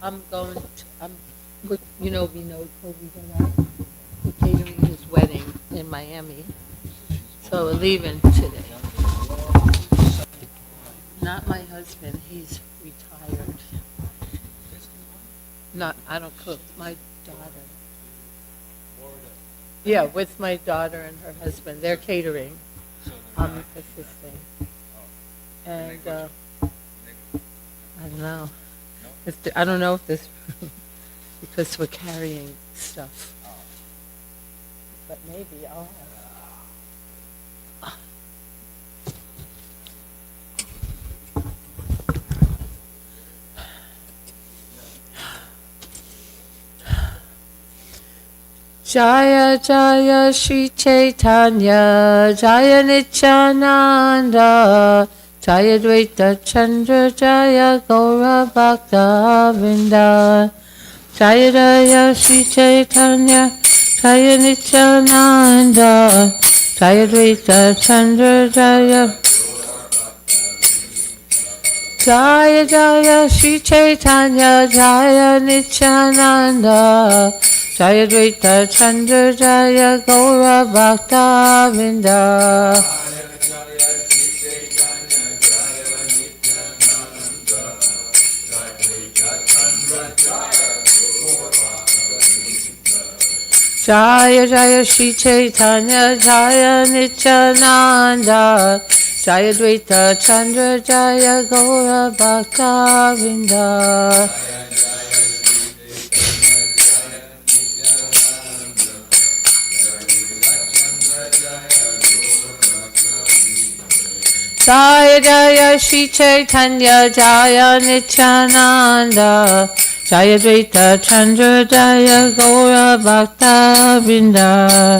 I'm going to, we know Kobe we're catering his wedding in Miami. So we're leaving today. Not my husband, he's retired. Not, I don't cook, my daughter. Yeah, with my daughter and her husband, they're catering. I'm assisting. And, I don't know. I don't know if this, because we're carrying stuff. But maybe I'll have. Jaya Jaya Shri Chaitanya Jaya Nityananda Jaya Dvaita Chandra Jaya Gaura Bhakta Vrinda Jaya Jaya Shri Chaitanya Jaya Nityananda Jaya Dvaita Chandra Jaya Jaya Jaya Shri Chaitanya Jaya Nityananda Jaya Dvaita Chandra Jaya Gaura Bhakta Vrinda Jaya Jaya Shri Chaitanya Jaya Nityananda Jaya Dvaita Chandra Jaya Gaura Bhakta Vrinda Jaya Jaya Shri Chaitanya Jaya Nityananda Jaya Dvaita Chandra Jaya Gaura Bhakta Vrinda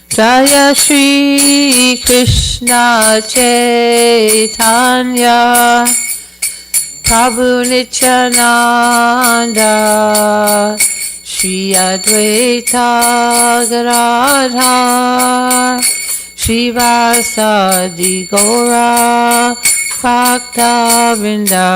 Jaya Shri Krishna Chaitanya Prabhu Nityananda Shri Advaita Gadadhar Shri Vasadi Gaura Bhakta Vrinda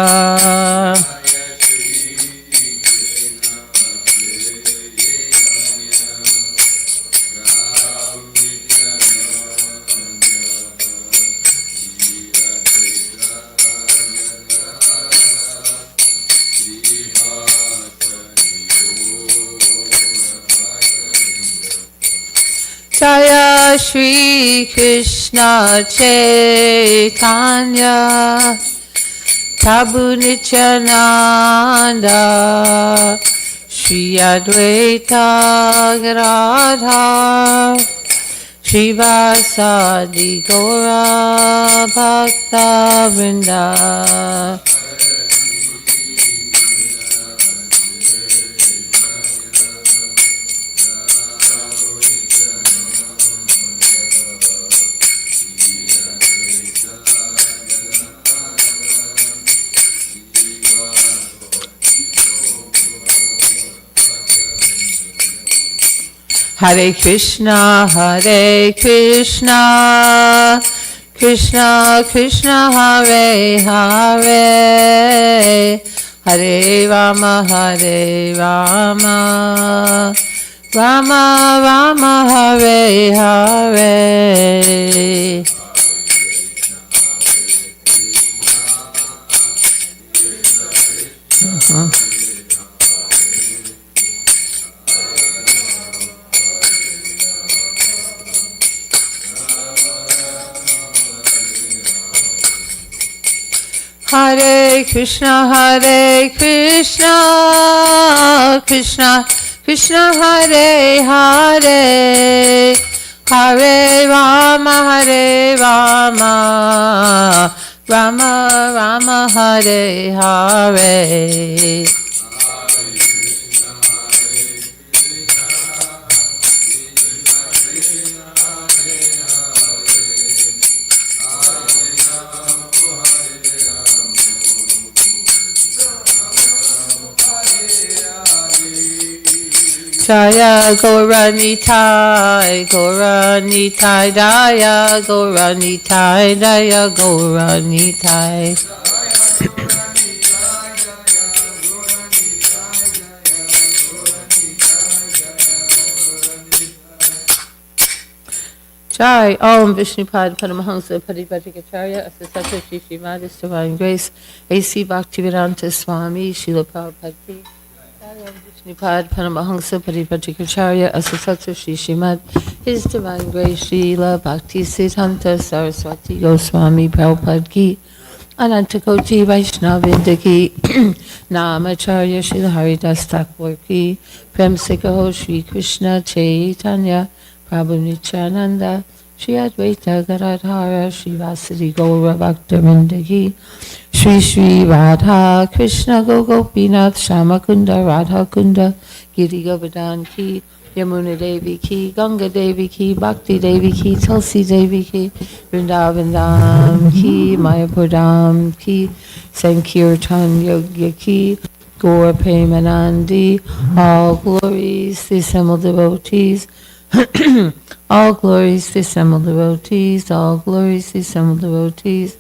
Jaya Shri Krishna Chaitanya Prabhu Nityananda Shri Advaita Gadadhar Shri Vasadi Gaura Bhakta Vrinda Hare Krishna, Krishna Krishna, Hare Hare, Hare Rama, Rama Rama, Hare Hare. Hare Krishna, Krishna Krishna, Hare Hare, Hare Rama, Rama Rama, Hare Hare. Jaya Gauranitai, Gauranitai Daya, Gauranitai Daya, Gauranitai. Jai Om Vishnupad Paramahamsa Paripattikacharya Asasata Shri Srimad His Divine Grace A.C. Bhaktivedanta Swami Srila Prabhupada Ki. Jai Om Vishnupad Paramahamsa Paripattikacharya Asasata Shri Srimad His Divine Grace Srila Bhakti Siddhanta Saraswati Goswami Prabhupada Ki. Anantakoti Vaishnavinda Ki. Namacharya Srila Haridas Thakur Ki. Prem Sikaho Shri Krishna Chaitanya Prabhu Nityananda, Shri Advaita Gadadhara, Shri Vasadi Gaura Bhaktavinda Ki, Shri Shri Radha Krishna Gopinath Shamakunda Radha Kunda, Giri Govardhan Ki, Yamuna Devi Ki, Ganga Devi Ki, Bhakti Devi Ki, Tulsi Devi Ki, Vrindavan Dham Ki, Mayapur Dham Ki, Sankirtan Yogya Ki, Gaur Premanandi, all glories, the assembled devotees, all glories to assembled devotees, all glories to assembled devotees,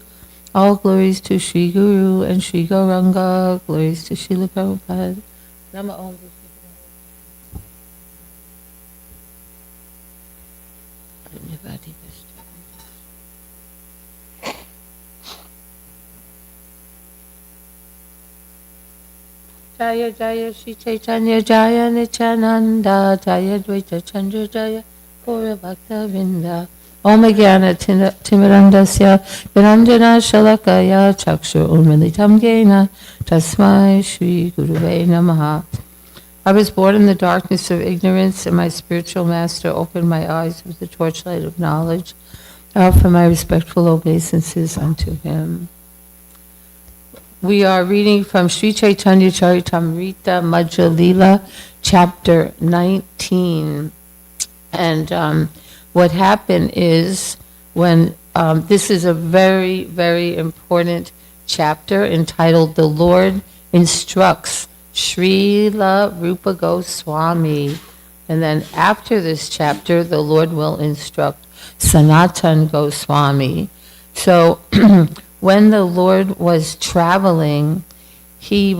all glories to Sri Guru and Sri Gauranga, glories to Srila Prabhupada. Nama Om Vishnu. Jaya Jaya Shri Chaitanya Jaya Nityananda Jaya Dvaita Chandra Jaya Gaura Bhakta Vrinda Om Jnana Timirandasya Viranjana Shalakaya Chakshur Unmilitam Jena Tasmai Shri Guruve Namaha. I was born in the darkness of ignorance, and my spiritual master opened my eyes with the torchlight of knowledge. I offer my respectful obeisances unto him. We are reading from Sri Chaitanya Charitamrita Madhya Lila, chapter 19. And what happened is, when this is a very, very important chapter entitled "The Lord Instructs Srila Rupa Goswami." And then after this chapter, the Lord will instruct Sanatan Goswami. So when the Lord was traveling, he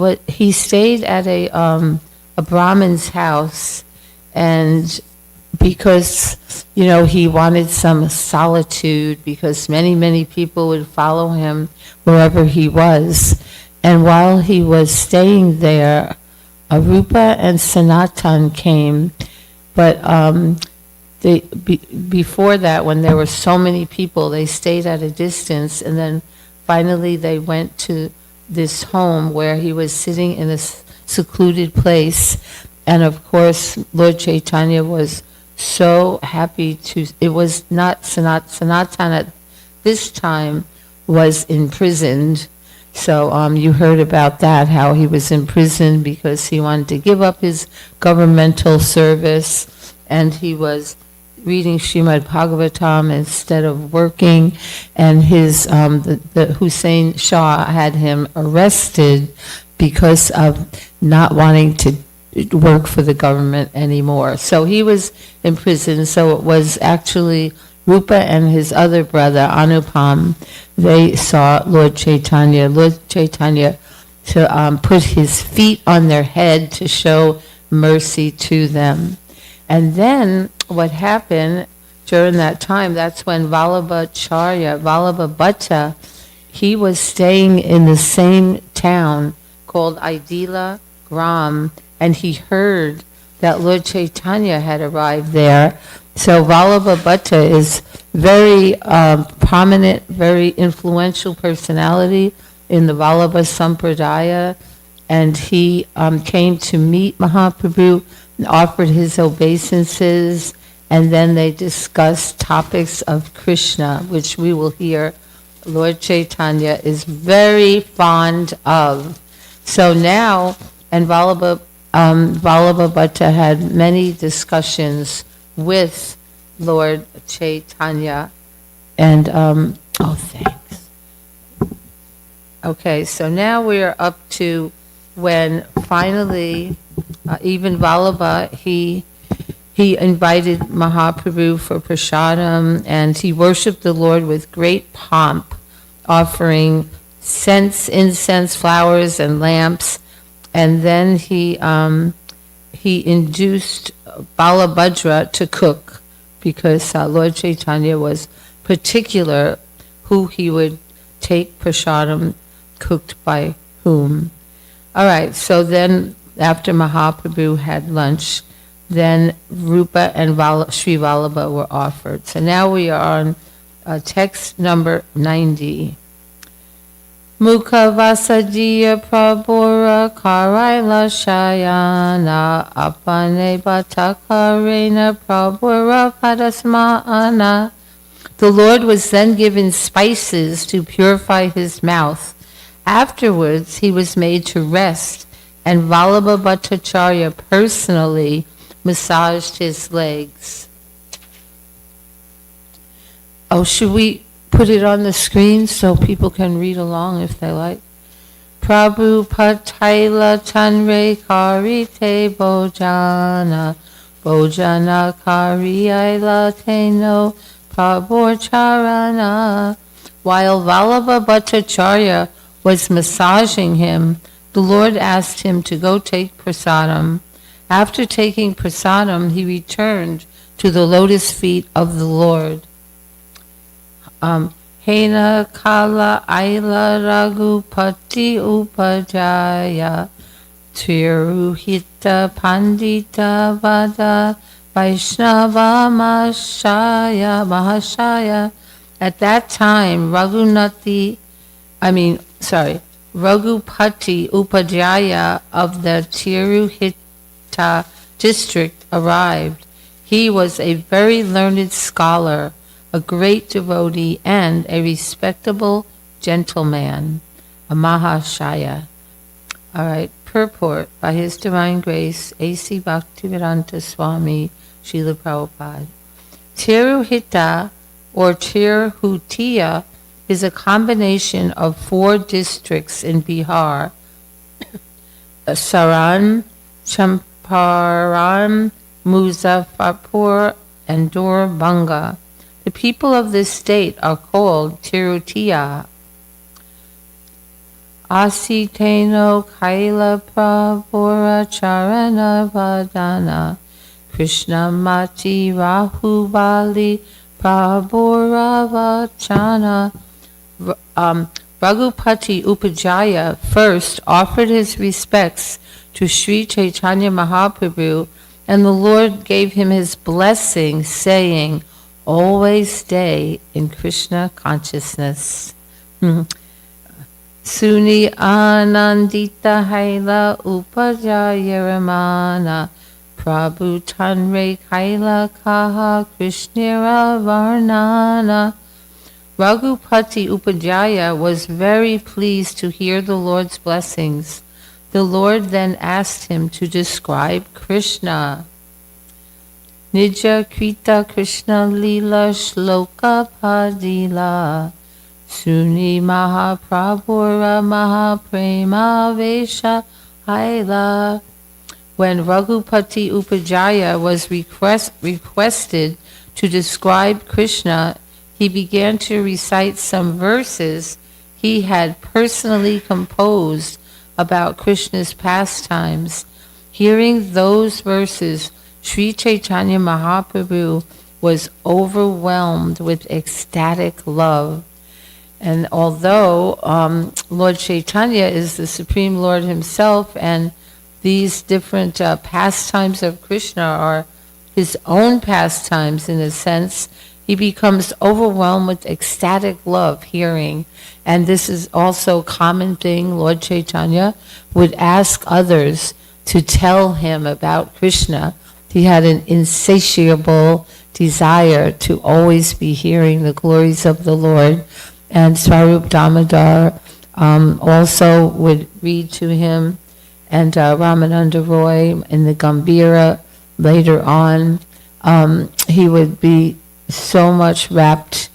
stayed at a Brahmin's house, and because he wanted some solitude, because many people would follow him wherever he was. And while he was staying there, Arupa and Sanatan came, but before that, when there were so many people, they stayed at a distance, and then finally they went to this home where he was sitting in a secluded place. And of course, Lord Chaitanya was so happy it was not Sanatan at this time was imprisoned. So you heard about that, how he was imprisoned because he wanted to give up his governmental service, and he was reading Srimad Bhagavatam instead of working, and his the Hussein Shah had him arrested because of not wanting to work for the government anymore. So he was in prison. So it was actually Rupa and his other brother Anupam. They saw Lord Chaitanya to put his feet on their head to show mercy to them. And then what happened during that time, that's when Vallabha Bhatta, he was staying in the same town called Idila Gram, and he heard that Lord Chaitanya had arrived there. So Vallabha Bhatta is very prominent, very influential personality in the Vallabha Sampradaya, and he came to meet Mahaprabhu and offered his obeisances, and then they discussed topics of Krishna, which we will hear Lord Chaitanya is very fond of. So now, and Vallabha Bhatta had many discussions with Lord Chaitanya, and thanks. Okay, so now we are up to when finally Even Vallabha, he invited Mahaprabhu for prasadam, and he worshipped the Lord with great pomp, offering incense, flowers, and lamps. And then he induced Balabhadra to cook, because Lord Chaitanya was particular who he would take prasadam cooked by whom. All right, so then after Mahaprabhu had lunch, then Rupa and Sri Vallabha were offered. So now we are on text number 90. Mukha Vasajiya Prabhura Karaila Shayana Apane Bhatakarena Prabhura Padasmana. The Lord was then given spices to purify his mouth. Afterwards, he was made to rest, and Vallabha Bhattacharya personally massaged his legs. Oh, should we put it on the screen so people can read along if they like? Prabhu Pataila Tanre Karite Bojana Bojana Kariaila Teno Prabhu Charana. While Vallabha Bhattacharya was massaging him, the Lord asked him to go take prasadam. After taking prasadam, he returned to the lotus feet of the Lord. Hena Kala Aila Raghupati Upajaya Tiruhita Pandita Vada Vaishnava Mahashaya. At that time, Raghupati Upajaya of the Tiruhita district arrived. He was a very learned scholar, a great devotee, and a respectable gentleman, a Mahashaya. All right, purport by His Divine Grace, A.C. Bhaktivedanta Swami, Srila Prabhupada. Tiruhita or Tirhutiya is a combination of 4 districts in Bihar: Saran, Champaran, Muzaffarpur, and Darbhanga. The people of this state are called Tirutiya. Asiteno Kaila Prabhura Charana Vadana Krishna Mati Rahubali Prabhura Vachana. Raghupati Upajaya first offered his respects to Sri Chaitanya Mahaprabhu, and the Lord gave him his blessing, saying, "Always stay in Krishna consciousness." Suni Anandita Haila Upajaya Ramana Prabhu Tanre Kaila Kaha Krishnira Varnana. Raghupati Upajaya was very pleased to hear the Lord's blessings. The Lord then asked him to describe Krishna. Nija Krita Krishna Lila Shloka Padila Suni Mahaprabhura Mahaprema Vesha Haila. When Raghupati Upajaya was requested to describe Krishna, he began to recite some verses he had personally composed about Krishna's pastimes. Hearing those verses, Sri Chaitanya Mahaprabhu was overwhelmed with ecstatic love. And although Lord Chaitanya is the Supreme Lord himself, and these different pastimes of Krishna are his own pastimes in a sense, he becomes overwhelmed with ecstatic love hearing. And this is also a common thing. Lord Chaitanya would ask others to tell him about Krishna. He had an insatiable desire to always be hearing the glories of the Lord. And Swarup Damodar also would read to him, and Ramananda Roy in the Gambhira later on. He would be so much wrapped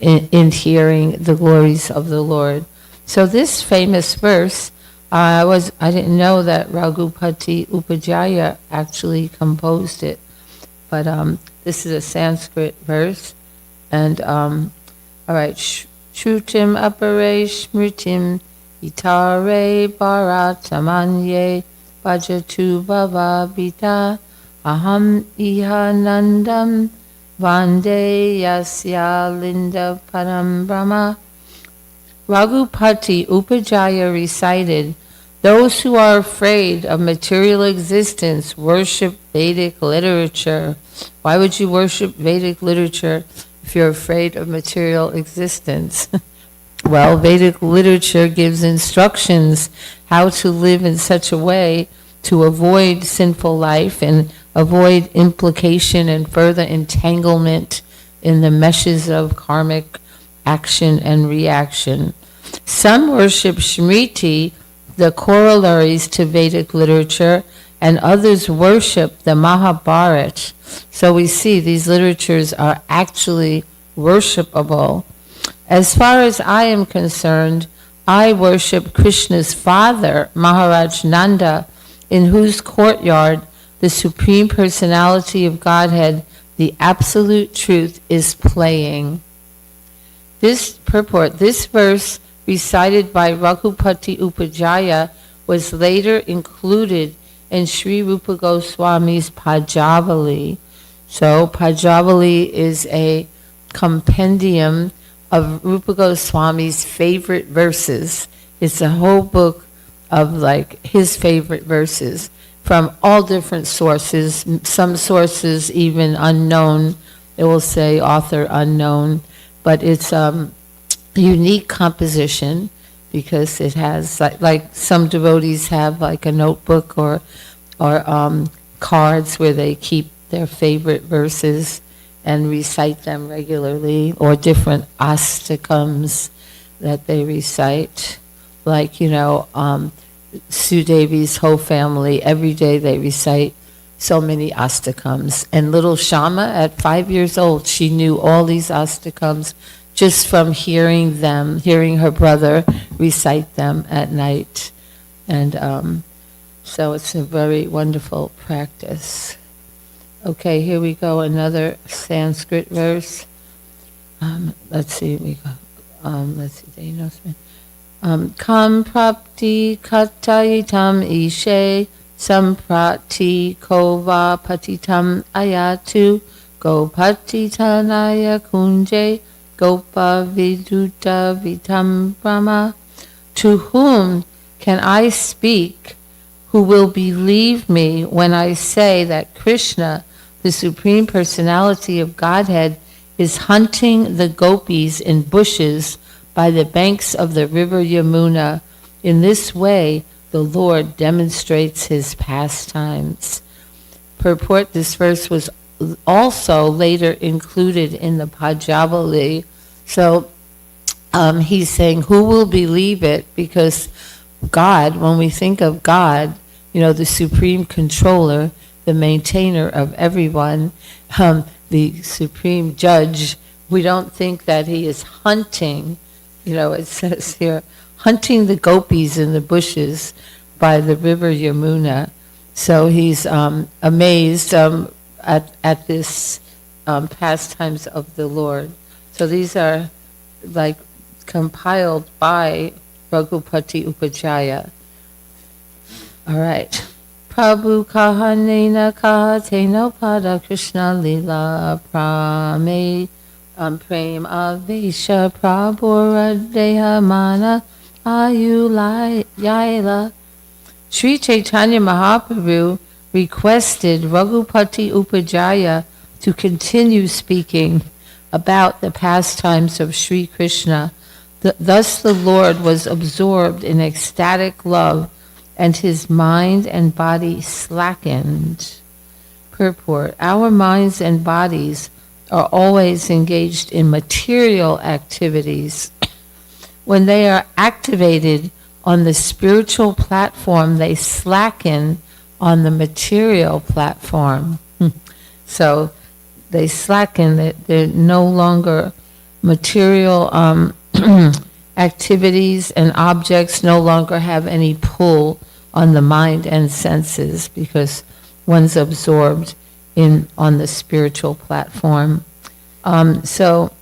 in hearing the glories of the Lord. So this famous verse, I didn't know that Raghupati Upajjhaya actually composed it, but this is a Sanskrit verse, and all right, Shrutim apare smritim itare bharatamanye bhajatu bhavabhita aham ihanandam vande yasya linda param brahma. Raghupati Upajjhaya recited, "Those who are afraid of material existence worship Vedic literature." Why would you worship Vedic literature if you're afraid of material existence? Well, Vedic literature gives instructions how to live in such a way to avoid sinful life and avoid implication and further entanglement in the meshes of karmic action and reaction. Some worship Smriti, the corollaries to Vedic literature, and others worship the Mahabharata. So we see these literatures are actually worshipable. As far as I am concerned, I worship Krishna's father, Maharaj Nanda, in whose courtyard the Supreme Personality of Godhead, the Absolute Truth, is playing. This purport, this verse recited by Raghupati Upajjhaya was later included in Sri Rupa Goswami's Pajavali. So Pajavali is a compendium of Rupa Goswami's favorite verses. It's a whole book of like his favorite verses from all different sources, some sources even unknown. It will say author unknown, but it's unique composition because it has like some devotees have like a notebook or cards where they keep their favorite verses and recite them regularly, or different astakams that they recite. Like, Sudevi's whole family, every day they recite so many astakams. And little Shama, at 5 years old, she knew all these astakams just from hearing them, hearing her brother recite them at night. And so it's a very wonderful practice. Okay, here we go, another Sanskrit verse. Let's see, Kam prapti katayitam ishe samprati kova patitam ayatu gopatitanaya kunje gopa viduta vitam brahma. To whom can I speak who will believe me when I say that Krishna, the Supreme Personality of Godhead, is hunting the gopis in bushes by the banks of the river Yamuna? In this way, the Lord demonstrates his pastimes. Purport, this verse was also later included in the Pajavali. So he's saying, who will believe it? Because God, when we think of God, the supreme controller, the maintainer of everyone, the supreme judge, we don't think that he is hunting. It says here, hunting the gopis in the bushes by the river Yamuna. So he's amazed at this pastimes of the Lord. So these are like compiled by Raghupati Upajjhaya. All right. Prabhu kahanena kahatena pada Krishna lila prame prem avesha prabhura deha mana ayulayla. Sri Chaitanya Mahaprabhu requested Raghupati Upajjhaya to continue speaking about the pastimes of Sri Krishna. Thus the Lord was absorbed in ecstatic love, and his mind and body slackened. Purport, our minds and bodies are always engaged in material activities. When they are activated on the spiritual platform, they slacken on the material platform. So they slacken, they're no longer material activities and objects no longer have any pull on the mind and senses because one's absorbed on the spiritual platform. So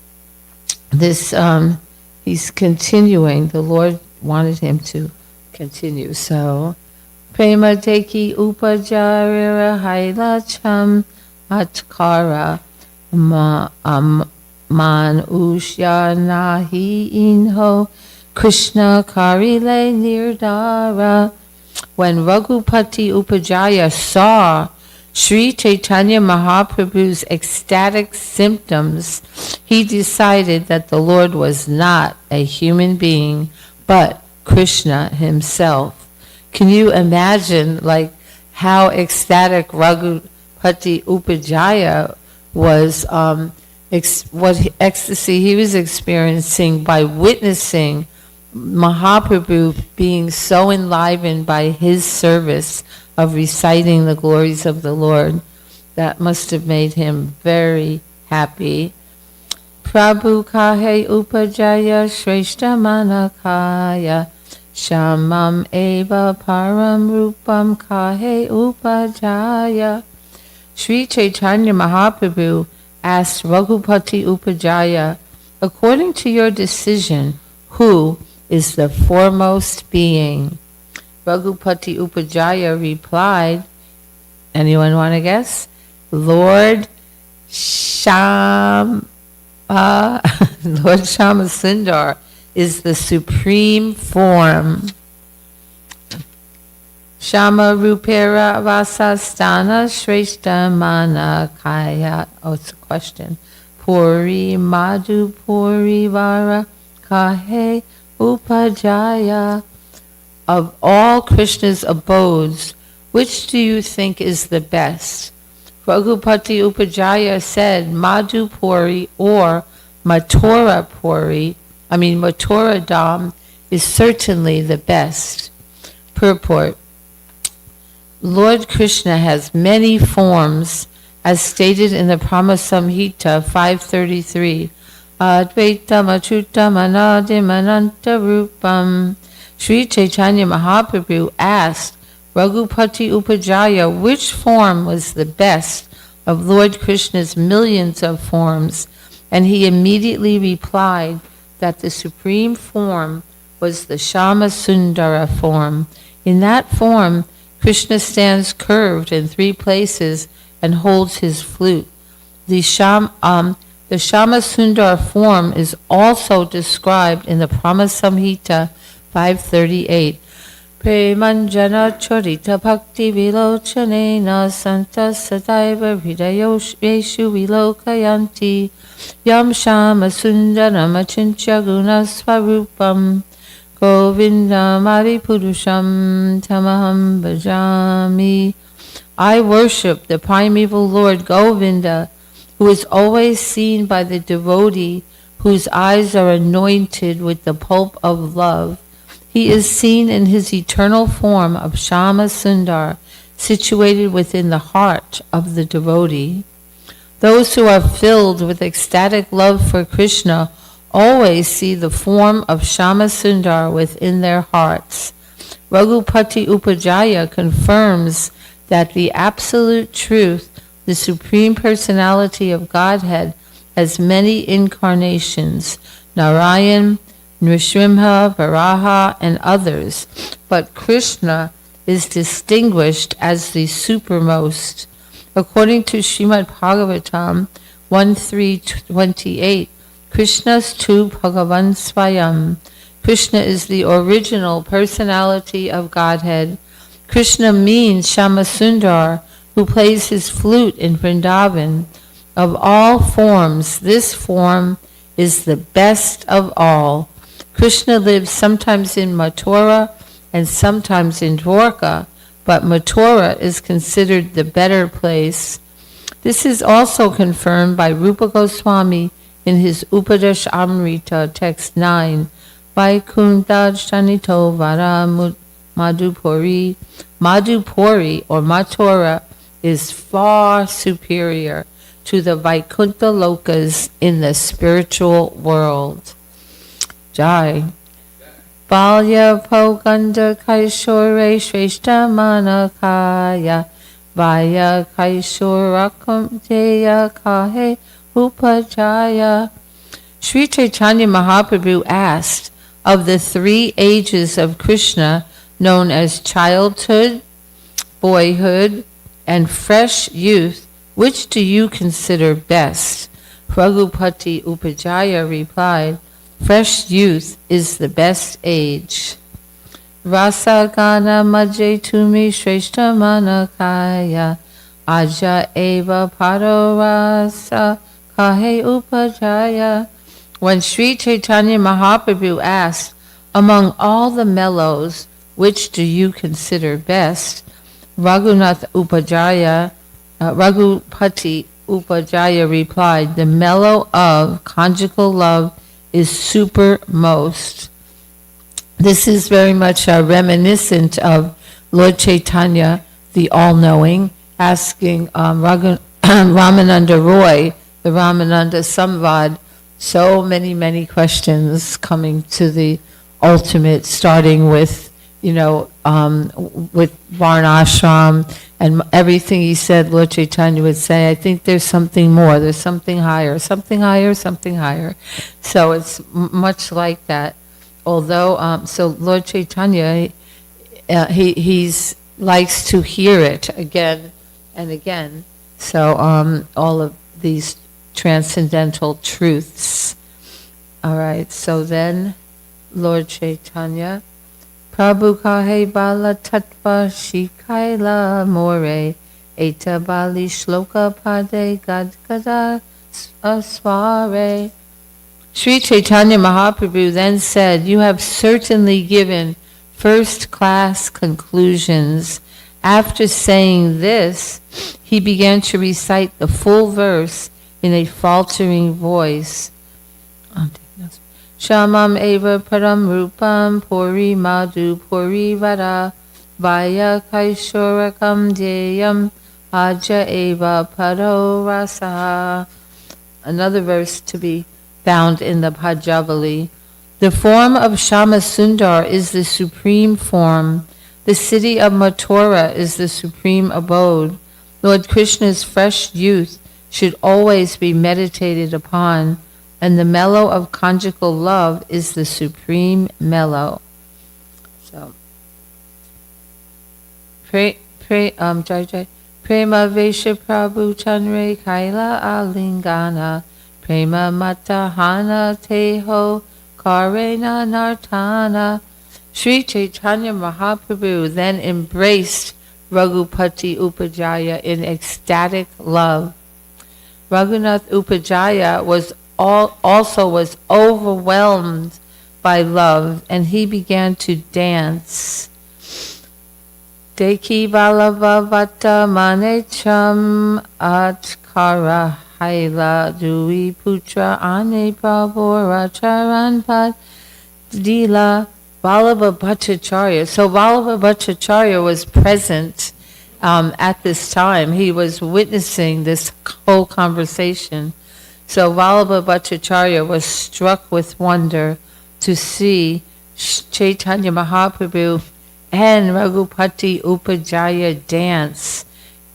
this, he's continuing. The Lord wanted him to continue. So, Prema Deki Upajarira Hailacham Atkara Man Ushya Nahi Inho Krishna Karile Nirdara. When Raghupati Upajaya saw Sri Chaitanya Mahaprabhu's ecstatic symptoms, he decided that the Lord was not a human being, but Krishna himself. Can you imagine like how ecstatic Raghupati Upajaya was, what ecstasy he was experiencing by witnessing Mahaprabhu being so enlivened by his service of reciting the glories of the Lord. That must have made him very happy. Prabhu kahe upajaya shreshta manakaya shamam eva param rupam kahe upajaya. Sri Chaitanya Mahaprabhu asked Raghupati Upajaya, according to your decision, who is the foremost being? Raghupati Upajaya replied, anyone want to guess? Lord Shama, Lord Shama Sundar is the supreme form. Shama Rupera Vasastana Shrestha Manakaya. Oh, it's a question. Puri Madhu Puri Vara Kahe Upajaya. Of all Krishna's abodes, which do you think is the best? Raghupati Upajaya said Madhupuri or Mathura Dham is certainly the best. Purport. Lord Krishna has many forms, as stated in the Brahma-samhita 533. Advaitam Achyutam Anadim Ananta Rupam. Sri Chaitanya Mahaprabhu asked Raghupati Upajaya which form was the best of Lord Krishna's millions of forms, and he immediately replied that the supreme form was the Shama Sundara form. In that form, Krishna stands curved in 3 places and holds his flute. The Shama Sundar form is also described in the Brahma-samhita 538. Premanjana Chorita Bhakti Vilochanena Santa Sadaiva Hridayoshu Vilokayanti Yam Shama Sundaram Achincha Guna Swarupam Govinda Mari Purusham Tamaham Bhajami. I worship the primeval Lord Govinda, who is always seen by the devotee whose eyes are anointed with the pulp of love. He is seen in his eternal form of Shama Sundar, situated within the heart of the devotee. Those who are filled with ecstatic love for Krishna always see the form of Shama Sundar within their hearts. Raghupati Upajaya confirms that the absolute truth, the Supreme Personality of Godhead, has many incarnations, Narayan, Nrsimha, Varaha, and others, but Krishna is distinguished as the supermost. According to Srimad Bhagavatam 1.3.28, Krishna's tu Bhagavan Swayam. Krishna is the original personality of Godhead. Krishna means Shama Sundar, who plays his flute in Vrindavan. Of all forms, this form is the best of all. Krishna lives sometimes in Mathura and sometimes in Dwarka, but Mathura is considered the better place. This is also confirmed by Rupa Goswami in his Upadesh Amrita, text 9. Vaikuntha Shanito Vara Madhupuri. Madhupuri or Mathura is far superior to the Vaikuntha Lokas in the spiritual world. Jai. Balya Poganda Kaishore Shreshta Manakaya Vaya Kaishorakam Deya Kahe Upajaya. Sri Chaitanya Mahaprabhu asked, of the 3 ages of Krishna known as childhood, boyhood, and fresh youth, which do you consider best? Raghupati Upajaya replied, fresh youth is the best age. Rasa Gana Majje Tumi Shreshta Manakaya Aja Eva Paro Rasa Kahe Upajaya. When Sri Chaitanya Mahaprabhu asked, among all the mellows, which do you consider best? Raghupati Upajaya replied, the mellow of conjugal love is supermost. This is very much reminiscent of Lord Chaitanya, the all-knowing, asking Ramananda Roy, the Ramananda Samvad, so many questions coming to the ultimate, starting with, with Varnashram and everything he said. Lord Chaitanya would say, I think there's something more, there's something higher, something higher, something higher. So it's much like that. Although, so Lord Chaitanya, he's likes to hear it again and again. So all of these transcendental truths. All right, so then Lord Chaitanya, Prabhu kahe bala tattva shikaila more, eta bali shloka pade gadgada asware. Sri Chaitanya Mahaprabhu then said, you have certainly given first-class conclusions. After saying this, he began to recite the full verse in a faltering voice. Shamam eva param rupam puri madhu puri vada vaya kaishorakam deyam aja eva paro rasa. Another verse to be found in the Bhajavali. The form of Shama Sundar is the supreme form. The city of Mathura is the supreme abode. Lord Krishna's fresh youth should always be meditated upon, and the mellow of conjugal love is the supreme mellow. So, Jai Jai. Prema Vesha Prabhu Chanre Kaila Alingana Prema Matahana Teho Karena Nartana. Sri Chaitanya Mahaprabhu then embraced Raghupati Upajaya in ecstatic love. Raghunath Upajaya also was overwhelmed by love, and he began to dance. Deki Valavavata Manecham Atkara Haila Dui Putra Ane Prabhora Charanpad Dila Vallabha Bhattacharya. So Vallabha Bhattacharya was present at this time. He was witnessing this whole conversation. So Vallabha Bhattacharya was struck with wonder to see Chaitanya Mahaprabhu and Raghupati Upajaya dance.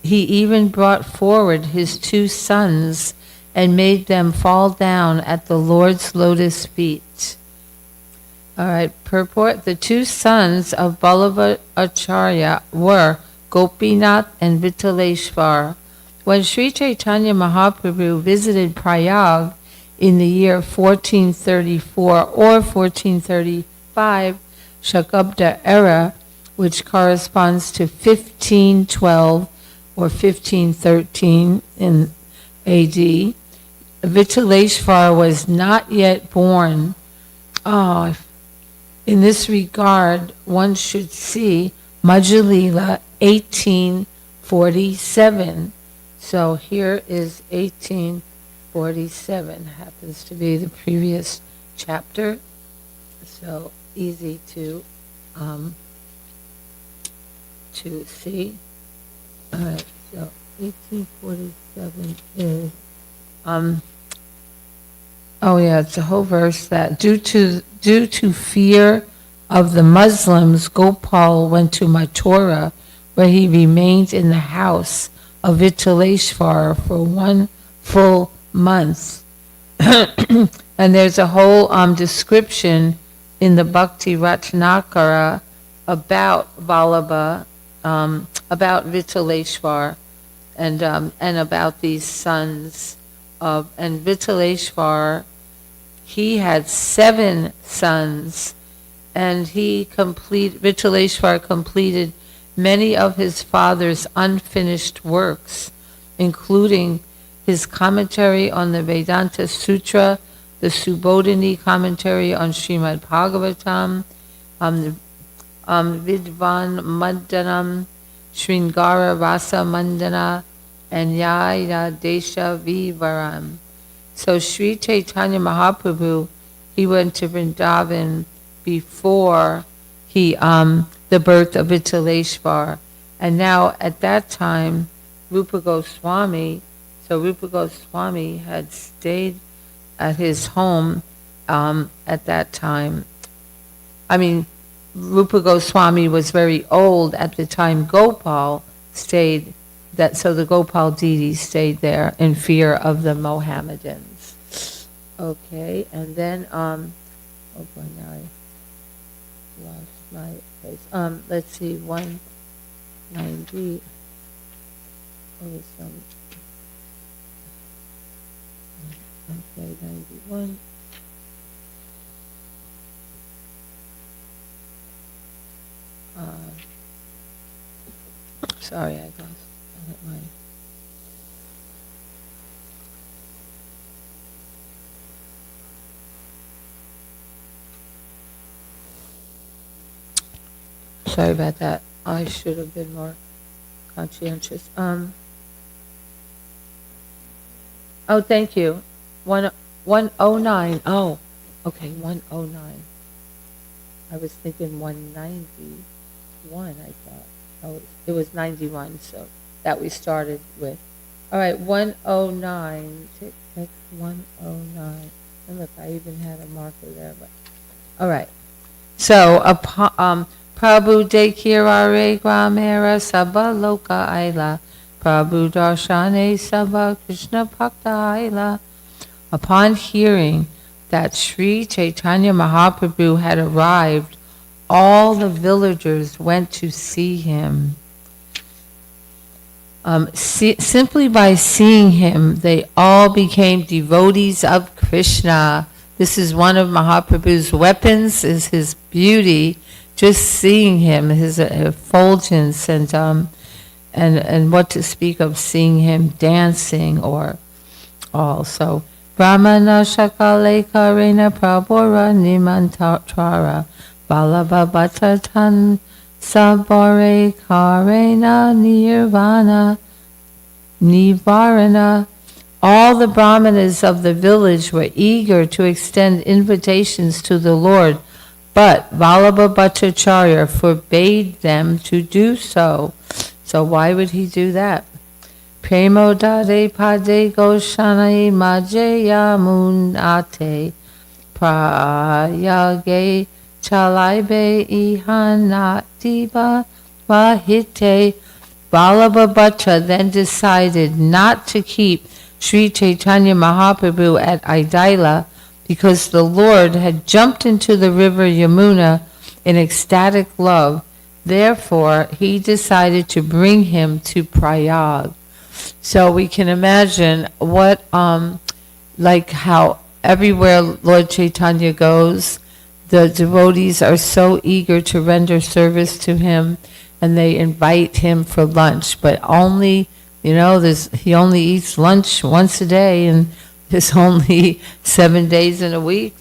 He even brought forward his 2 sons and made them fall down at the Lord's lotus feet. All right, purport. The 2 sons of Vallabha Acharya were Gopinath and Vittaleshwar. When Sri Chaitanya Mahaprabhu visited Prayag in the year 1434 or 1435, Shakabda era, which corresponds to 1512 or 1513 in AD, Vittaleshwar was not yet born. In this regard, one should see Majjalila 1847. So here is 1847, happens to be the previous chapter. So easy to see. All right, so 1847 is it's a whole verse that due to fear of the Muslims, Gopal went to Mathura, where he remained in the house of Vitaleshwar for 1 full month. And there's a whole description in the Bhakti Ratnakara about Vallabha, about Vitaleshwar, and about these sons of, and Vitaleshwar, he had 7 sons, and Vitaleshwar completed many of his father's unfinished works, including his commentary on the Vedanta Sutra, the Subodhini commentary on Srimad Bhagavatam, Vidvan Maddanam, Sringara Rasa Mandana, and Yaya Desha Vivaram. So Sri Chaitanya Mahaprabhu, he went to Vrindavan before the birth of Vitaleshwar. And now at that time, Rupa Goswami had stayed at his home at that time. I mean, Rupa Goswami was very old at the time Gopal stayed, so the Gopal deity stayed there in fear of the Mohammedans. Okay, and then, oh boy, now I lost my place. Let's see, 190, okay, 91. Sorry, I lost my. Sorry about that. I should have been more conscientious. Oh, thank you. 109. Oh, okay, 109. I was thinking 191, I thought. Oh, it was 91, so that we started with. All right, 109. Take 109. And look, I even had a marker there. But all right. So, Prabhu Dekirare Gramera Sabha Loka Aila. Prabhu Darshane Sabha Krishna Bhakta Aila. Upon hearing that Sri Chaitanya Mahaprabhu had arrived, all the villagers went to see him. Simply by seeing him, they all became devotees of Krishna. This is one of Mahaprabhu's weapons, is his beauty. Just seeing him, his effulgence, and what to speak of seeing him dancing or also. Brahmana Shakale Karena Prabhora Nimantara Vallabha Bhattatan Sabore Karena Nivarana. All the brahmanas of the village were eager to extend invitations to the Lord, but Vallabha Bhattacharya forbade them to do so. So why would he do that? Premo dade pade goshanai majeya munate prayage chalaibe ihanatiba vahite. Vallabha Bhatta then decided not to keep Sri Chaitanya Mahaprabhu at Aidila because the Lord had jumped into the river Yamuna in ecstatic love. Therefore, he decided to bring him to Prayag. So we can imagine what, like how everywhere Lord Chaitanya goes, the devotees are so eager to render service to him, and they invite him for lunch, but only, he only eats lunch once a day, and there's only 7 days in a week,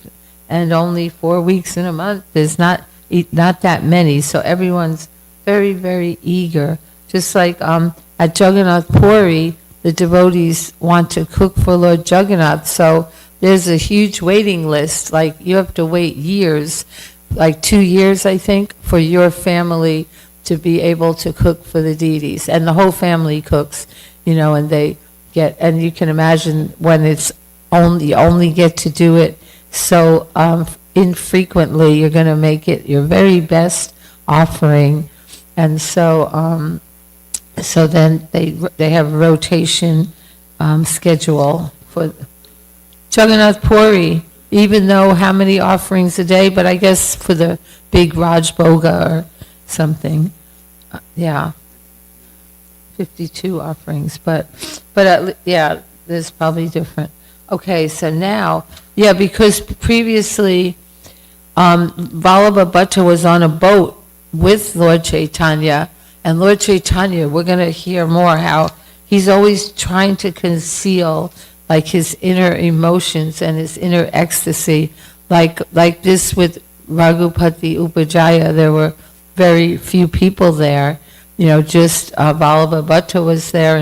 and only 4 weeks in a month. There's not that many, so everyone's very, very eager. Just like at Jagannath Puri, the devotees want to cook for Lord Jagannath, so there's a huge waiting list. Like you have to wait years, like 2 years, I think, for your family to be able to cook for the deities. And the whole family cooks, and they get, and you can imagine when it's only get to do it so infrequently, you're going to make it your very best offering. And so so then they have a rotation schedule for Jagannath Puri, even though how many offerings a day, but I guess for the big Raj Bhoga or something, yeah, 52 offerings, but yeah, there's probably different. Okay, so now, yeah, because previously Vallabha Bhatta was on a boat with Lord Chaitanya, and Lord Chaitanya, we're going to hear more how he's always trying to conceal like his inner emotions and his inner ecstasy. Like this with Raghupati Upajaya, there were very few people there. Just Vallabha Bhatta was there,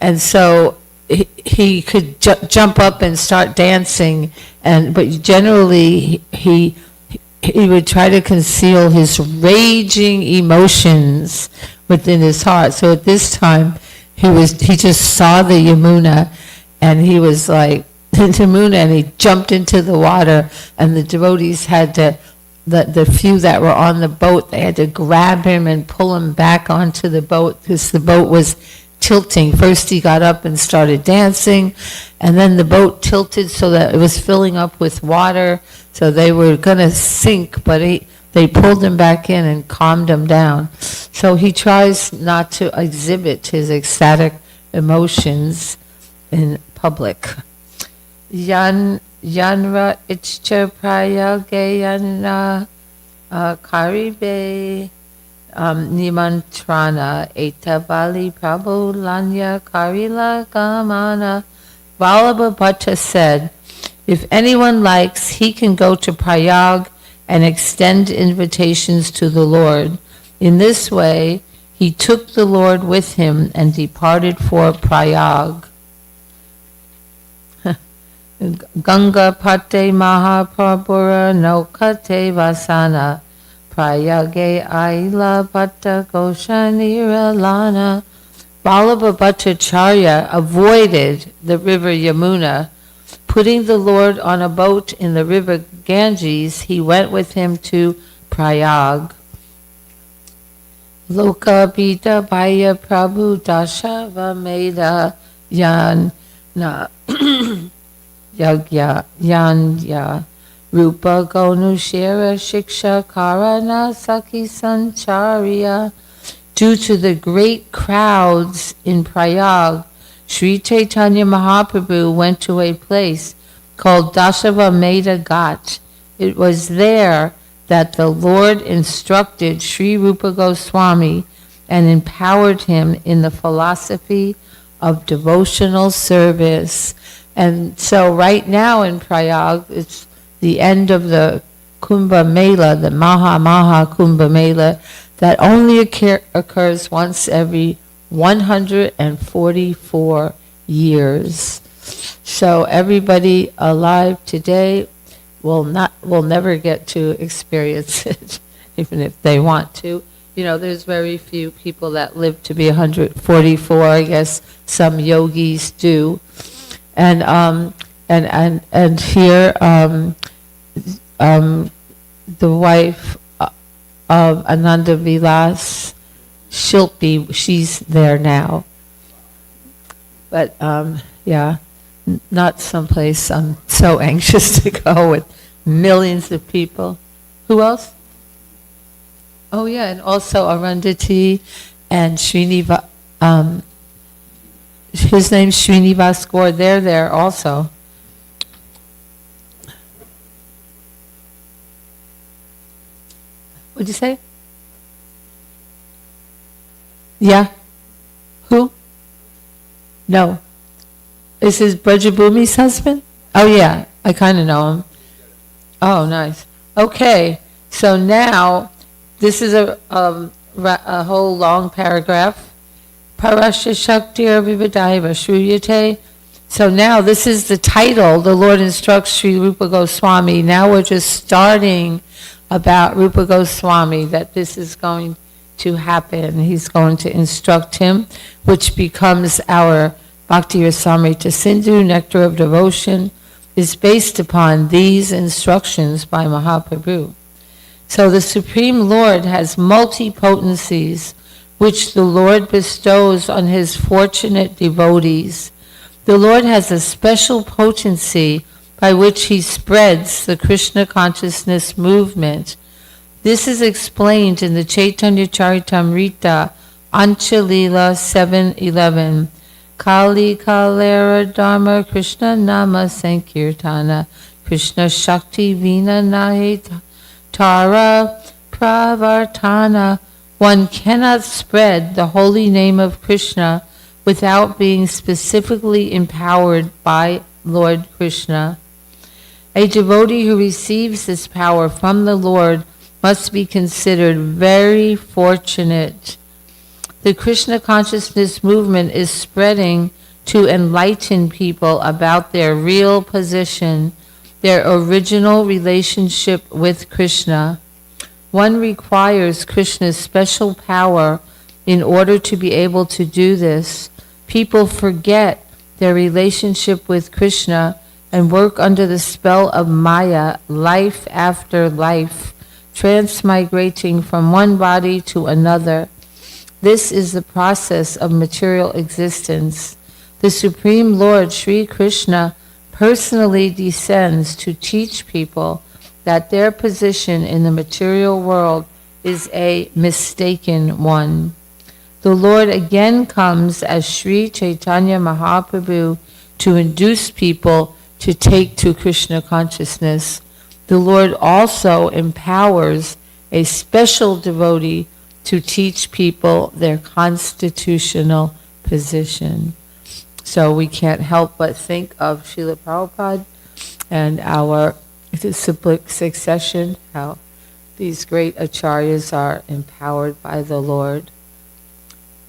and so he could jump up and start dancing, but generally he would try to conceal his raging emotions within his heart. So at this time, he just saw the Yamuna, and he was like, Yamuna, and he jumped into the water, and the devotees had to, the few that were on the boat, they had to grab him and pull him back onto the boat, because the boat was tilting. First he got up and started dancing, and then the boat tilted so that it was filling up with water, so they were going to sink, but they pulled him back in and calmed him down. So he tries not to exhibit his ecstatic emotions in public. Yanra Ichcha Prayagayana Karibe Nimantrana Etavali Prabhu Lanya Karila Gamana. Vallabha Bhatta said, if anyone likes, he can go to Prayag and extend invitations to the Lord. In this way, he took the Lord with him and departed for Prayag. Ganga Pate Mahaprabhura Nokate Vasana Prayage Aila Bhatta Goshanira Lana. Vallabha Bhattacharya avoided the river Yamuna. Putting the Lord on a boat in the river Ganges, he went with him to Prayag. Loka Bita Bhaya Prabhu Dashava Meda Yana Yagya Yanya Rupa Gonushera Shiksha Karana Saki Sancharya. Due to the great crowds in Prayag, Sri Chaitanya Mahaprabhu went to a place called Dashavameda Ghat. It was there that the Lord instructed Sri Rupa Goswami and empowered him in the philosophy of devotional service. And so right now in Prayag, it's the end of the Kumbh Mela, the Maha Kumbh Mela, that only occurs once every 144 years. So everybody alive today will never get to experience it, even if they want to. There's very few people that live to be 144. I guess some yogis do, and here the wife of Ananda Vilas, Shilpi, she's there now. But yeah, not someplace I'm so anxious to go with millions of people. Who else? Oh yeah, and also Arundhati and Srinivas. His name's Srinivas Gaur. They're there also. What'd you say? Yeah? Who? No. Is his Brajabhumi's husband? Oh yeah, I kind of know him. Oh, nice. Okay, so now, this is a whole long paragraph. Parasya Shaktir Vivadaiva Shruyate. So now this is the title. The Lord instructs Sri Rupa Goswami. Now we're just starting about Rupa Goswami, that this is going to happen. He's going to instruct him, which becomes our Bhakti Rasamrita Sindhu, Nectar of Devotion. is based upon these instructions by Mahaprabhu. So the Supreme Lord has multi-potencies which the Lord bestows on his fortunate devotees. The Lord has a special potency by which he spreads the Krishna consciousness movement. This is explained in the Chaitanya Charitamrita, Anchalila 7:11. Kali Kalera Dharma Krishna Nama Sankirtana Krishna Shakti Vina Nahi Tara Pravartana. One cannot spread the holy name of Krishna without being specifically empowered by Lord Krishna. A devotee who receives this power from the Lord must be considered very fortunate. The Krishna consciousness movement is spreading to enlighten people about their real position, their original relationship with Krishna. One requires Krishna's special power in order to be able to do this. People forget their relationship with Krishna and work under the spell of Maya, life after life, transmigrating from one body to another. This is the process of material existence. The Supreme Lord Sri Krishna personally descends to teach people that their position in the material world is a mistaken one. The Lord again comes as Sri Chaitanya Mahaprabhu to induce people to take to Krishna consciousness. The Lord also empowers a special devotee to teach people their constitutional position. So we can't help but think of Srila Prabhupada and our disciplic succession, how these great acharyas are empowered by the Lord.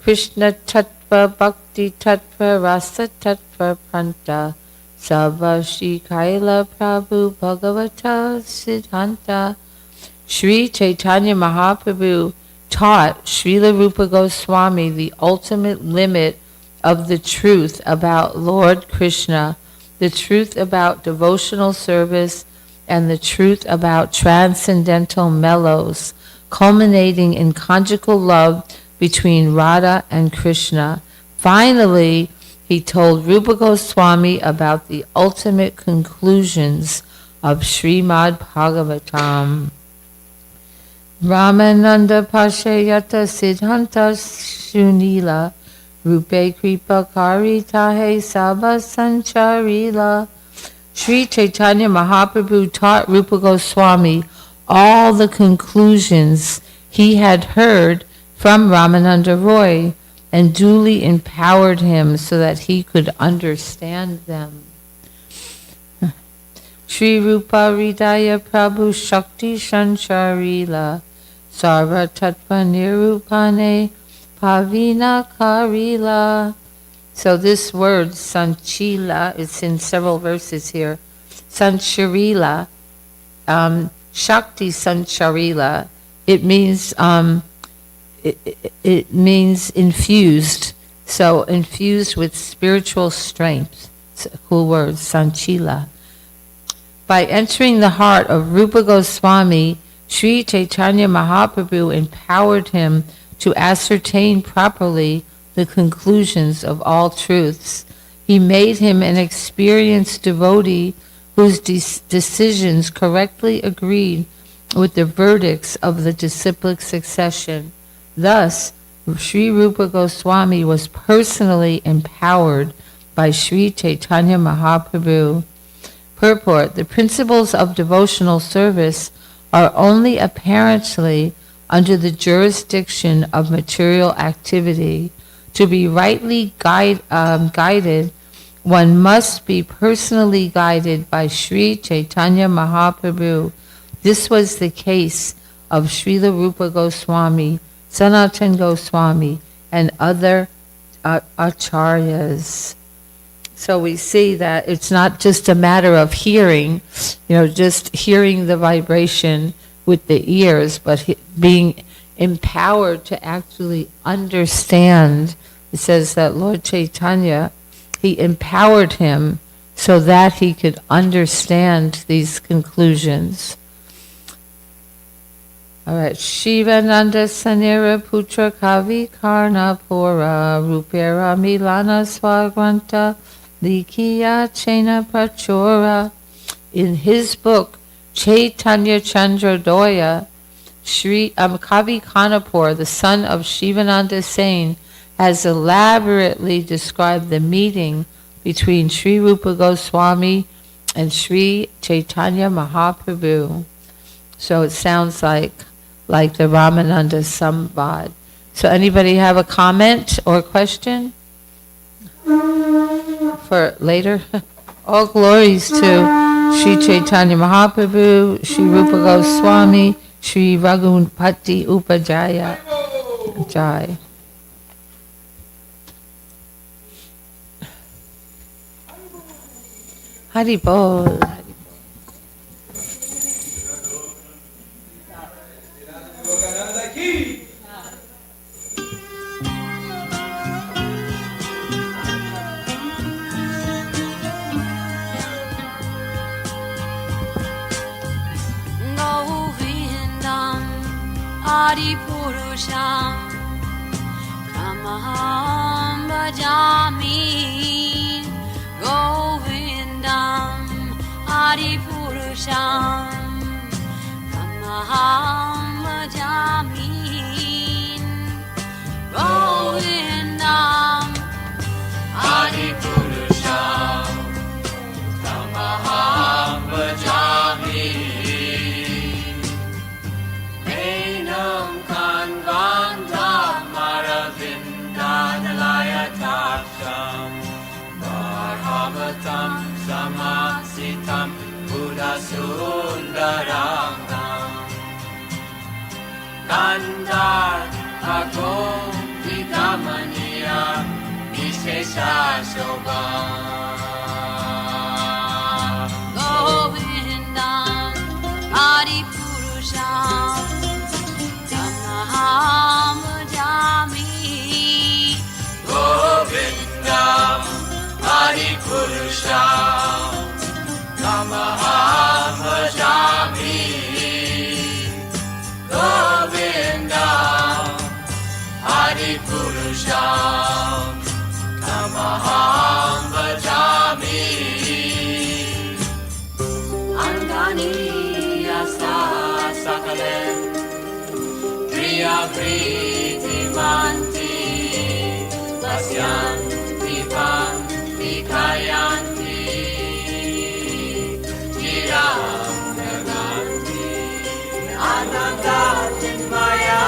Krishna Tattva Bhakti Tattva Rasa Tattva Pranta Sabha Shri Kaila Prabhu Bhagavata Siddhanta. Sri Chaitanya Mahaprabhu taught Srila Rupa Goswami the ultimate limit of the truth about Lord Krishna, the truth about devotional service, and the truth about transcendental mellows, culminating in conjugal love between Radha and Krishna. Finally, he told Rupa Goswami about the ultimate conclusions of Srimad Bhagavatam. Ramananda Pashayata Siddhanta Shunila Rupe Kripa Karitahe Sabha Sancharila. Sri Chaitanya Mahaprabhu taught Rupa Goswami all the conclusions he had heard from Ramananda Roy and duly empowered him so that he could understand them. Sri Rupa Hridaya Prabhu Shakti Sancharila Sarva Tattva Nirupane Pavina Karila. So this word, Sanchila, it's in several verses here. Sancharila, Shakti Sancharila, it means it means infused. So infused with spiritual strength. It's a cool word, Sanchila. By entering the heart of Rupa Goswami, Sri Chaitanya Mahaprabhu empowered him to ascertain properly the conclusions of all truths. He made him an experienced devotee whose decisions correctly agreed with the verdicts of the disciplic succession. Thus, Sri Rupa Goswami was personally empowered by Sri Chaitanya Mahaprabhu. Purport: the principles of devotional service are only apparently under the jurisdiction of material activity. To be rightly guided, one must be personally guided by Sri Chaitanya Mahaprabhu. This was the case of Srila Rupa Goswami, Sanatana Goswami, and other acharyas. So we see that it's not just a matter of hearing, just hearing the vibration with the ears, but being empowered to actually understand. It says that Lord Chaitanya, he empowered him so that he could understand these conclusions. All right. Shivananda Sanira Putra Kavi Karna Pura Rupera Milana Swagwanta Likiya Chena Prachura. In his book, Chaitanya Chandra Doya, Kavi Kanapur, the son of Shivananda Sain, has elaborately described the meeting between Sri Rupa Goswami and Sri Chaitanya Mahaprabhu. So it sounds like the Ramananda Samvad. So anybody have a comment or question for later? All glories to Sri Chaitanya Mahaprabhu, Sri Rupa Goswami, Sri Raghunpati Upajaya. Jai. Hari Bol. Adi Purusham Tamaham Bhajami Govindam Adi Purusham Tamaham Bhajami Govindam Adi Purusham Tamaham Bhajami Samasitam Buddha Sundarangam Kandar Agom Vikamaniya Vishesha Shobha Govindam Adi Purusham Tamaham Bhajami Govindam Adi Purusham Tamaham Bhajami Govindam Adi Purusham Tamaham Bhajami Angani Yasa Sakalem Priya Priti Manti Vasyanti Pan Kayanti Jiram Naganti Ananda Chinmaya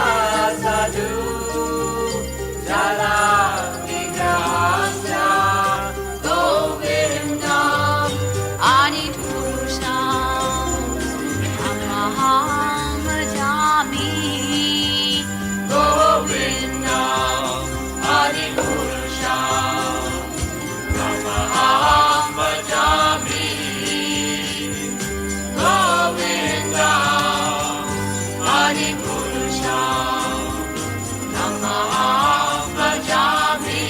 Sadhu Jala Vigrahasya Govindam Adi Purusham Tamaham Bhajami Govindam Adi Purusham Tamaham Bhajami Govindam Adi Purusham Tamaham Bhajami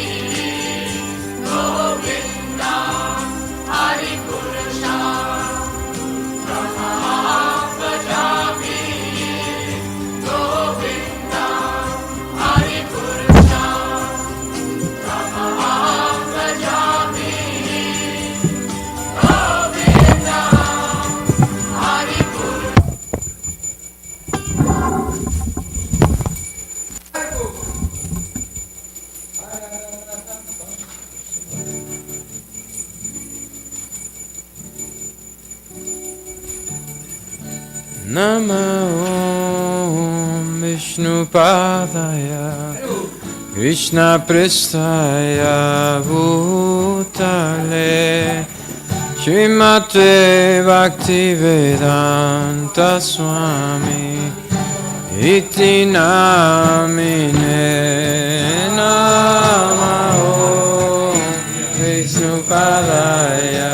Govindam Adi Purusham Tamaham Bhajami Govindam Adi Purusham Tamaham Bhajami Nama Om Vishnu Padaya Krishna Pristaya Bhutale Srimate Bhaktivedanta Swami Iti Namine Nama Om Vishnu Padaya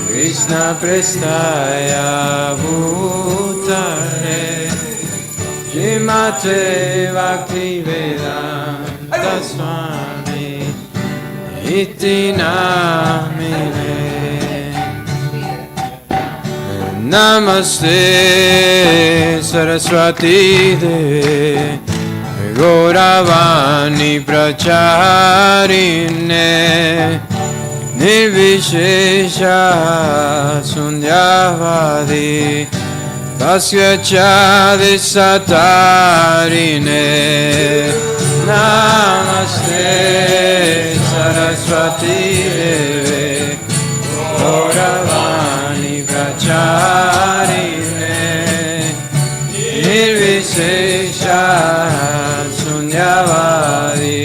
Krishna Pristaya Bhutale Srimate Bhaktivedanta Swami Iti Namine Namaste Saraswati Deve Gauravani Pracharine Nirvishesha Sunyavadi Tasyacha Satarine Namaste Saraswati Deve Gauravani Pracharine Nirvishesha Sunyavadi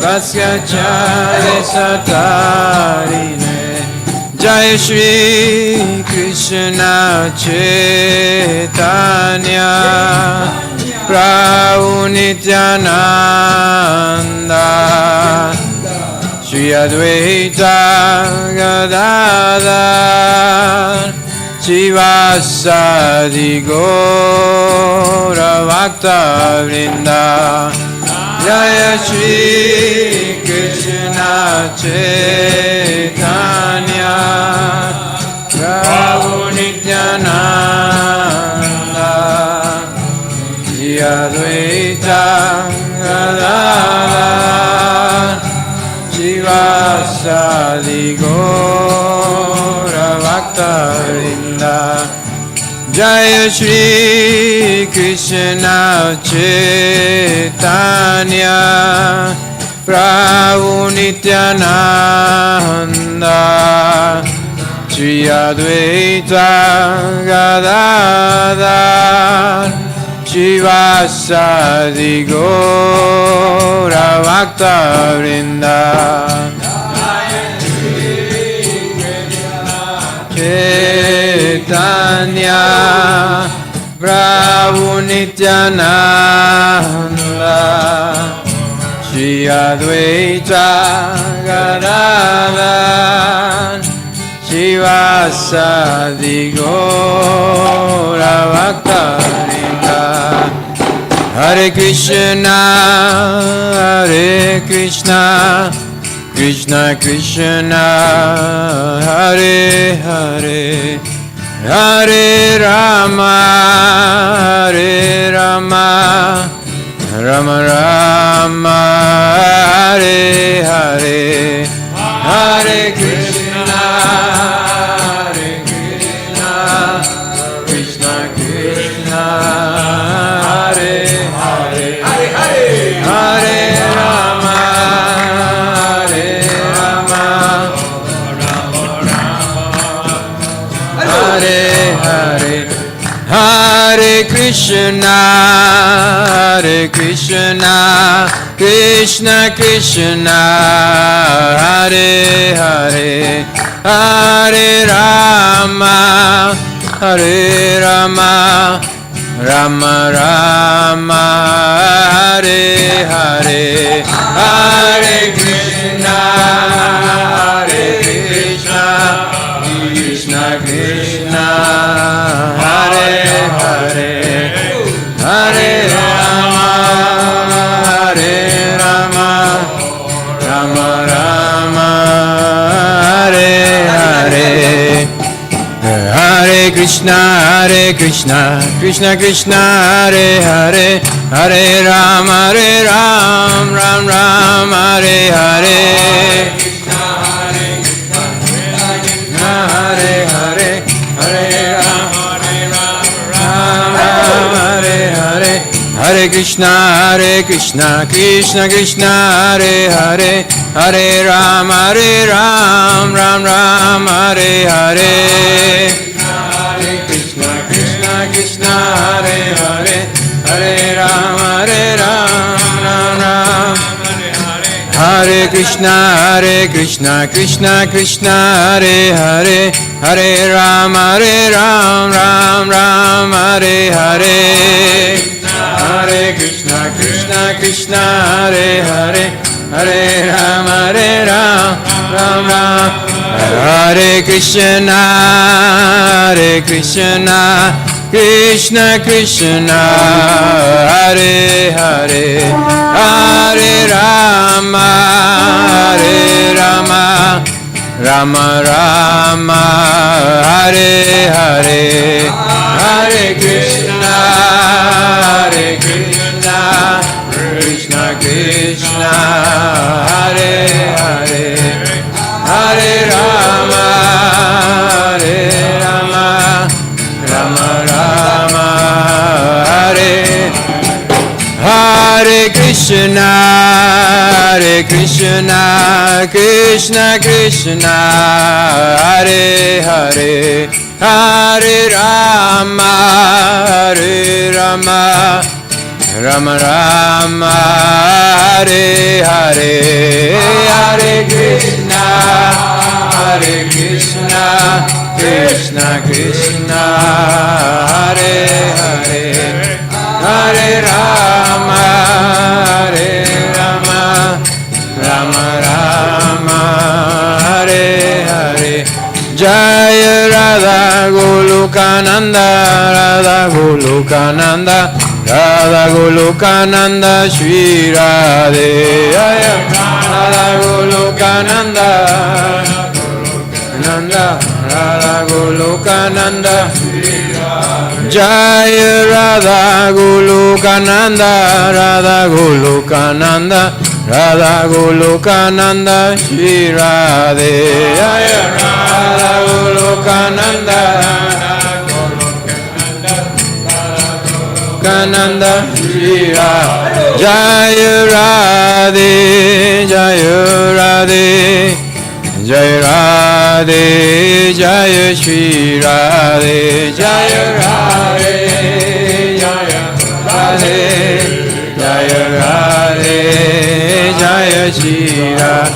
Tasyacha Satarine Jai Shri Krishna Chaitanya Prabhu Nityananda Shri Advaita Gadadhar Shivasadi Gaura Bhakta Vrinda Jaya Shri Krishna Chaitanya Prabhu Nityananda Shri Advaita Gadadhar Shivasadi Gaura Bhakta Vrinda Jaya Shri Krishna Chaitanya Prabhu Nityananda Shri Advaita Gadadhar Shivasadi Gaura Bhakta Vrinda Chaitanya Prabhu Nityananda Shri Advaita Gadadhar Shivasadi Gaura Bhakta Vrinda Hare Krishna Krishna Krishna Hare Hare Hare Rama Rama Rama Hare Hare Hare Krishna Krishna Krishna Hare Hare Hare Rama Hare Hare Hare Krishna Krishna Krishna Hare Hare Hare Rama Rama Rama Hare Hare Hare Krishna Krishna Krishna Hare Hare Hare Rama Rama Rama Hare Hare Hare Krishna Krishna Krishna Hare Hare Hare Rama Ram Hare Hare Hare Hare Hare Ram Hare Hare Hare Krishna Krishna Hare Hare Hare Ram Ram Hare Hare Hare Krishna Krishna Hare Hare Hare Ram Ram Hare Krishna Krishna Hare Hare Hare Ram Ram Hare Hare Hare Krishna Krishna Hare Hare Hare Ram Ram Hare Krishna Krishna Hare Hare Hare Rama Rama Rama, Hare Hare, Hare Krishna, Krishna Krishna, Hare Hare, Hare Rama, Rama Rama, Hare Hare Krishna, Krishna Krishna, Hare Hare, Hare Rama, Rama Rama, Hare Hare, Hare Krishna, Krishna Krishna, Hare Hare, Hare Rama, Rama Rama, Hare Hare. Jaya Radha Golokananda, Radha Golokananda, Radha Golokananda, Shri Radhe. Jaya Radha Golokananda, Radha Golokananda, Jaya Radha Golokananda, Radha Golokananda, Radha Golokananda, Shri Radhe. Jaya Radha Golokananda, Kananda, Shri Radhe. Jaya Radhe, Jaya Radhe, Jaya Radhe, Jaya Shri Radhe, Jaya Radhe, Jaya Radhe, Jaya Radhe, Jaya Shri Radhe,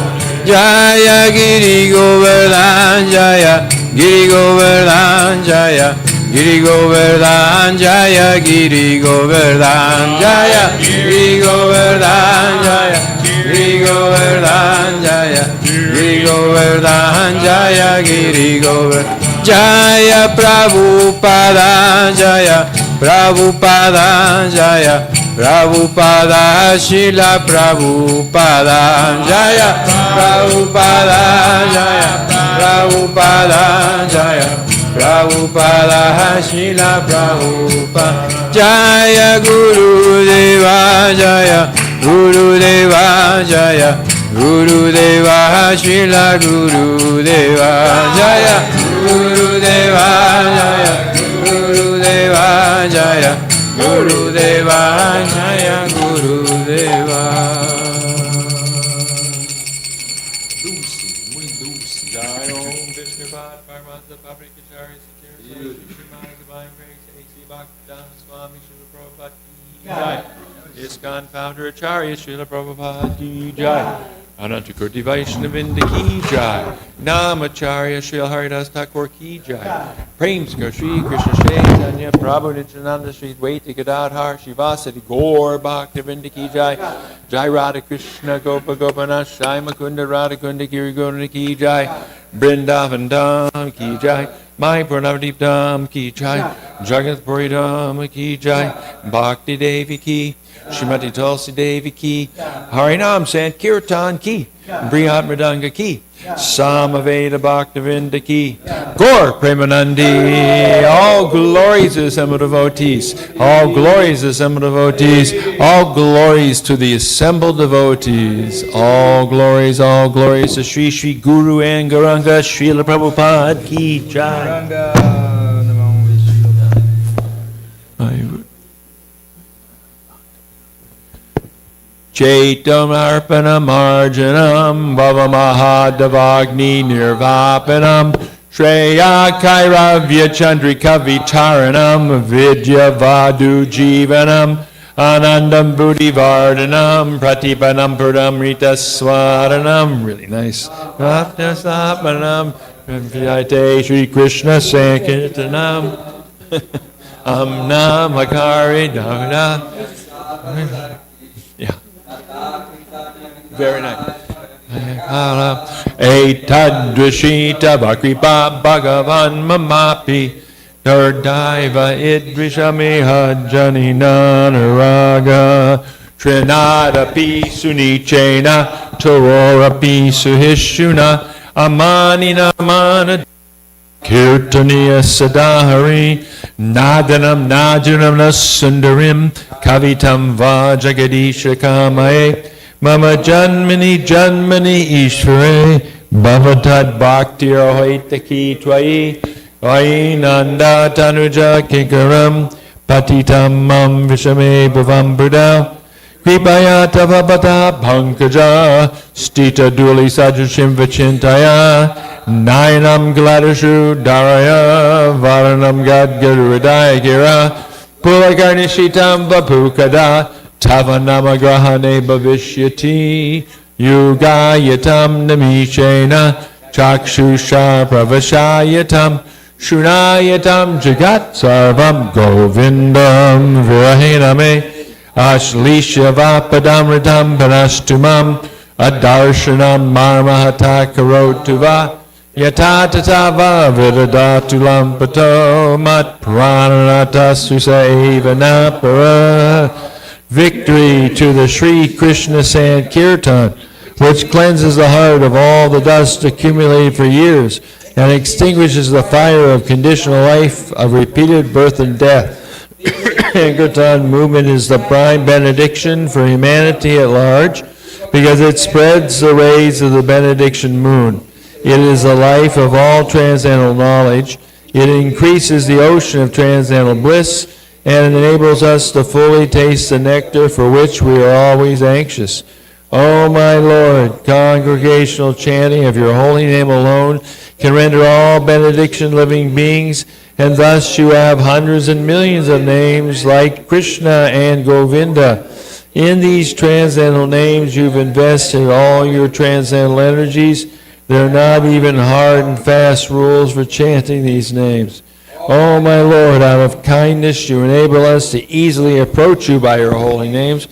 Jaya Giri Govardhan, Jaya Giri Govardhan, Jaya Giri Govardhan, Jaya Giri Govardhan, Jaya Giri Govardhan, Jaya Giri Govardhan, Jaya Giri Govardhan, Jaya Giri Govardhan, Jaya Prabhupada, Jaya Prabhupada, Jaya Prabhupada, Srila Prabhupada, Jaya Prabhupada, Jaya Prabhupada, Jaya Prabhupada, Srila Prabhupada, Jaya Gurudeva, Jaya Gurudeva, Jaya Gurudeva, Srila Gurudeva, Jaya Gurudeva, Jaya Gurudeva, Jaya Gurudeva, Jaya Gurudeva. Dulce, muy dulce. Jai Om Vishnu Pad Paramatma Paprikacharya Satir Shrimad Divine Grace A.C. Bhaktivedanta Swami Srila Prabhupada Ki Jai. ISKCON Founder Acharya Srila Prabhupada Ki Jai. Anantakurti Vaishnavinda Ki Jai. Namacharya Srila Haridas Thakur Ki Jai. Premskar Shri Krishna Chaitanya Prabhu Nityananda Shri Dvaita Gadadhar Shivasati Gaur Bhaktivinda Ki Jai. Jai Radha Krishna Gopa Gopanath Jai Mukunda Radha Kunda Giri Gona Ki Jai. Brindavan Dham Ki Jai. My Pranavdeep Dham Ki Jai. Jagat Puri Dham Ki Jai. Bhakti Devi Ki. Shrimati Tulsi Devi Ki. Harinam Sankirtan Ki. Briyat Mridanga Ki. Samaveda Bhaktivinda Ki. Gaur Premanandi. All glories to the assembled devotees. All glories to the assembled devotees. All glories to the assembled devotees. All glories to Sri Sri Guru and Gauranga Srila Prabhupada Ki Jai. Chaitam Arpanam Arjanam Bhava Mahadavagni Nirvapanam Shreya Kairavya Chandrika Vitaranam Vidya Vadu Jivanam Anandam Buddhi Vardhanam Pratipanam Pradamrita Swaranam. Really nice. Ratnasapanam Vyate Shri Krishna Sankirtanam Namakari Dhavana. Yeah. Very nice. Etadrishita Vakripa Bhagavan Mamapi Turdaiva Idrishamiha Janinanaraga Trinadapi Sunichena Tororapi Suhishuna Amani Kirtaniya Sadahari Nadanam Najanam Nasundarim Kavitam Va Jagadishakamae Mama Janmani Ishvare Bhavatad Bhakti Rohaitaki Twai Vainanda Tanuja Kikaram Patitam Mam Vishame Bhavam Buddha Kripaya Tavabata Pankaja Stita Duli Sajashim Vachintaya Nayanam Gladashu Daraya Varanam Gadgaruadaya Gira Pulakarnishitam Vapukada Tavanama Grahane Bhavishyati Yugayatam Namishena Chakshusha Pravashayatam Shunayatam Jagat Sarvam Govindam Virahename Ashlisha Vapadamritam Panashtumam Adarshanam Marmahata Karotuva Yatatatava Vidadatulam Pato Mat Prananata Susaevanapara. Victory to the Sri Krishna Sankirtan, which cleanses the heart of all the dust accumulated for years and extinguishes the fire of conditional life of repeated birth and death. Sankirtan movement is the prime benediction for humanity at large because it spreads the rays of the benediction moon. It is the life of all transcendental knowledge. It increases the ocean of transcendental bliss and enables us to fully taste the nectar for which we are always anxious. O my Lord, congregational chanting of your holy name alone can render all benediction living beings, and thus you have hundreds and millions of names like Krishna and Govinda. In these transcendental names you've invested all your transcendental energies. There are not even hard and fast rules for chanting these names. Oh, my Lord, out of kindness you enable us to easily approach you by your holy names.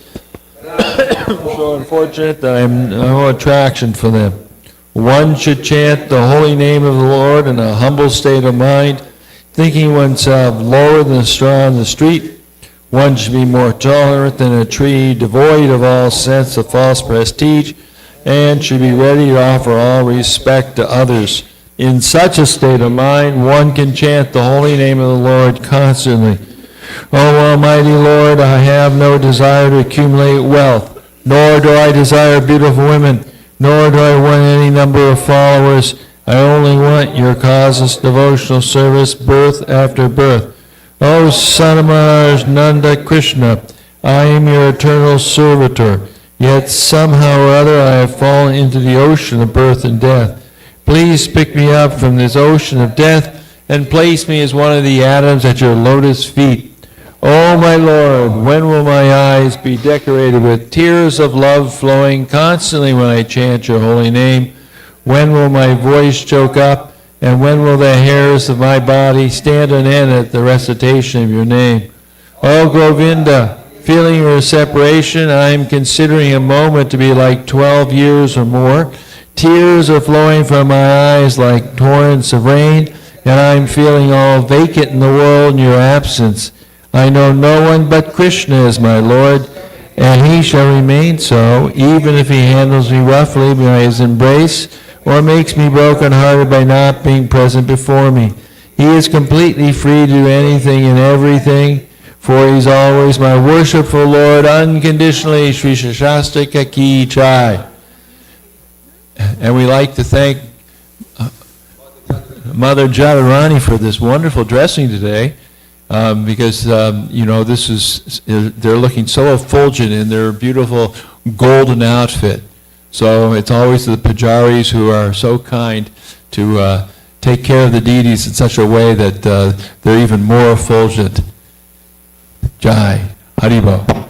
I'm so unfortunate that I have no attraction for them. One should chant the holy name of the Lord in a humble state of mind, thinking oneself lower than a straw on the street. One should be more tolerant than a tree, devoid of all sense of false prestige, and should be ready to offer all respect to others. In such a state of mind, one can chant the holy name of the Lord constantly. O Almighty Lord, I have no desire to accumulate wealth, nor do I desire beautiful women, nor do I want any number of followers. I only want your causeless devotional service birth after birth. O Son of Maharaj Nanda Krishna, I am your eternal servitor, yet somehow or other I have fallen into the ocean of birth and death. Please pick me up from this ocean of death and place me as one of the atoms at your lotus feet. Oh, my Lord, when will my eyes be decorated with tears of love flowing constantly when I chant your holy name? When will my voice choke up? And when will the hairs of my body stand on end at the recitation of your name? Oh, Govinda, feeling your separation, I am considering a moment to be like 12 years or more. Tears are flowing from my eyes like torrents of rain, and I am feeling all vacant in the world in your absence. I know no one but Krishna is my Lord, and he shall remain so, even if he handles me roughly by his embrace, or makes me broken-hearted by not being present before me. He is completely free to do anything and everything, for he's always my worshipful Lord, unconditionally. Sri Shastastika Ki Chai. And we like to thank Mother Jadharani for this wonderful dressing today, because this is, they're looking so effulgent in their beautiful golden outfit. So it's always the pujaris who are so kind to take care of the deities in such a way that they're even more effulgent. Jai, Haribo.